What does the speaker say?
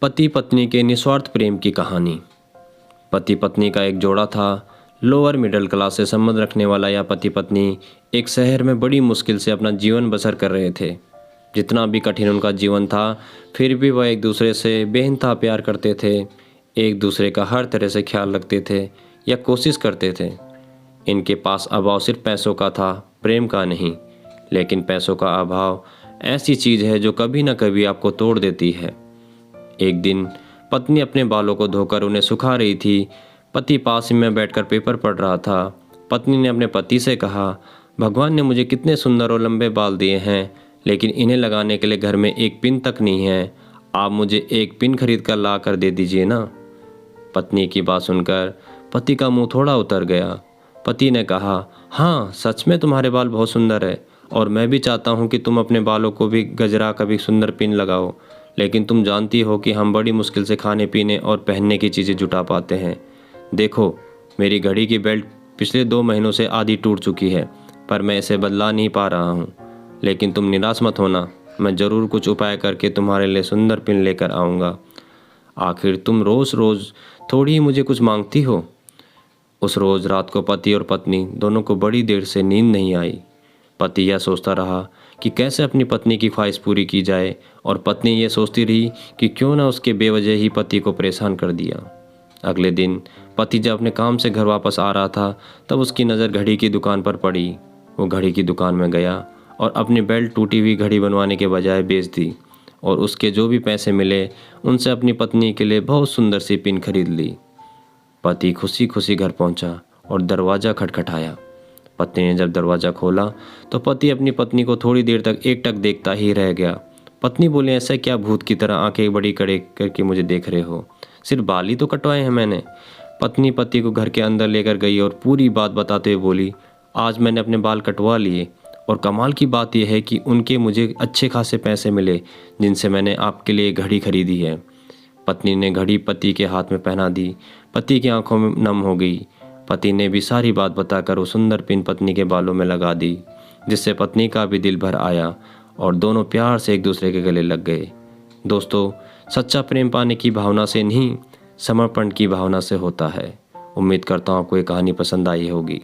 पति पत्नी के निस्वार्थ प्रेम की कहानी। पति पत्नी का एक जोड़ा था। लोअर मिडिल क्लास से संबंध रखने वाला यह पति पत्नी एक शहर में बड़ी मुश्किल से अपना जीवन बसर कर रहे थे। जितना भी कठिन उनका जीवन था, फिर भी वह एक दूसरे से बेइंतहा प्यार करते थे। एक दूसरे का हर तरह से ख्याल रखते थे या कोशिश करते थे। इनके पास अभाव सिर्फ पैसों का था, प्रेम का नहीं। लेकिन पैसों का अभाव ऐसी चीज़ है जो कभी ना कभी आपको तोड़ देती है। एक दिन पत्नी अपने बालों को धोकर उन्हें सुखा रही थी। पति पास ही में बैठकर पेपर पढ़ रहा था। पत्नी ने अपने पति से कहा, भगवान ने मुझे कितने सुंदर और लंबे बाल दिए हैं, लेकिन इन्हें लगाने के लिए घर में एक पिन तक नहीं है। आप मुझे एक पिन खरीद कर ला कर दे दीजिए ना। पत्नी की बात सुनकर पति का मुंह थोड़ा उतर गया। पति ने कहा, हाँ सच में तुम्हारे बाल बहुत सुंदर है और मैं भी चाहता हूँ कि तुम अपने बालों को भी गजरा कभी सुंदर पिन लगाओ, लेकिन तुम जानती हो कि हम बड़ी मुश्किल से खाने पीने और पहनने की चीज़ें जुटा पाते हैं। देखो, मेरी घड़ी की बेल्ट पिछले 2 महीनों से आधी टूट चुकी है, पर मैं इसे बदला नहीं पा रहा हूँ। लेकिन तुम निराश मत होना, मैं ज़रूर कुछ उपाय करके तुम्हारे लिए सुंदर पिन लेकर आऊँगा। आखिर तुम रोज़ रोज़ थोड़ी ही मुझे कुछ मांगती हो। उस रोज़ रात को पति और पत्नी दोनों को बड़ी देर से नींद नहीं आई। पति यह सोचता रहा कि कैसे अपनी पत्नी की ख्वाहिश पूरी की जाए, और पत्नी ये सोचती रही कि क्यों ना उसके बेवजह ही पति को परेशान कर दिया। अगले दिन पति जब अपने काम से घर वापस आ रहा था, तब उसकी नज़र घड़ी की दुकान पर पड़ी। वो घड़ी की दुकान में गया और अपनी बेल्ट टूटी हुई घड़ी बनवाने के बजाय बेच दी, और उसके जो भी पैसे मिले उनसे अपनी पत्नी के लिए बहुत सुंदर सी पिन खरीद ली। पति खुशी खुशी घर पहुंचा और दरवाज़ा खटखटाया। पत्नी ने जब दरवाज़ा खोला तो पति अपनी पत्नी को थोड़ी देर तक एकटक देखता ही रह गया। पत्नी बोली, ऐसा क्या भूत की तरह आंखें बड़ी कड़े करके मुझे देख रहे हो? सिर्फ बाल ही तो कटवाए हैं मैंने। पत्नी पति को घर के अंदर लेकर गई और पूरी बात बताते हुए बोली, आज मैंने अपने बाल कटवा लिए, और कमाल की बात यह है कि उनके मुझे अच्छे खासे पैसे मिले, जिनसे मैंने आपके लिए घड़ी खरीदी है। पत्नी ने घड़ी पति के हाथ में पहना दी। पति की आंखों में नम हो गई। पति ने भी सारी बात बताकर वो सुंदर पिन पत्नी के बालों में लगा दी, जिससे पत्नी का भी दिल भर आया और दोनों प्यार से एक दूसरे के गले लग गए। दोस्तों, सच्चा प्रेम पाने की भावना से नहीं, समर्पण की भावना से होता है। उम्मीद करता हूँ आपको ये कहानी पसंद आई होगी।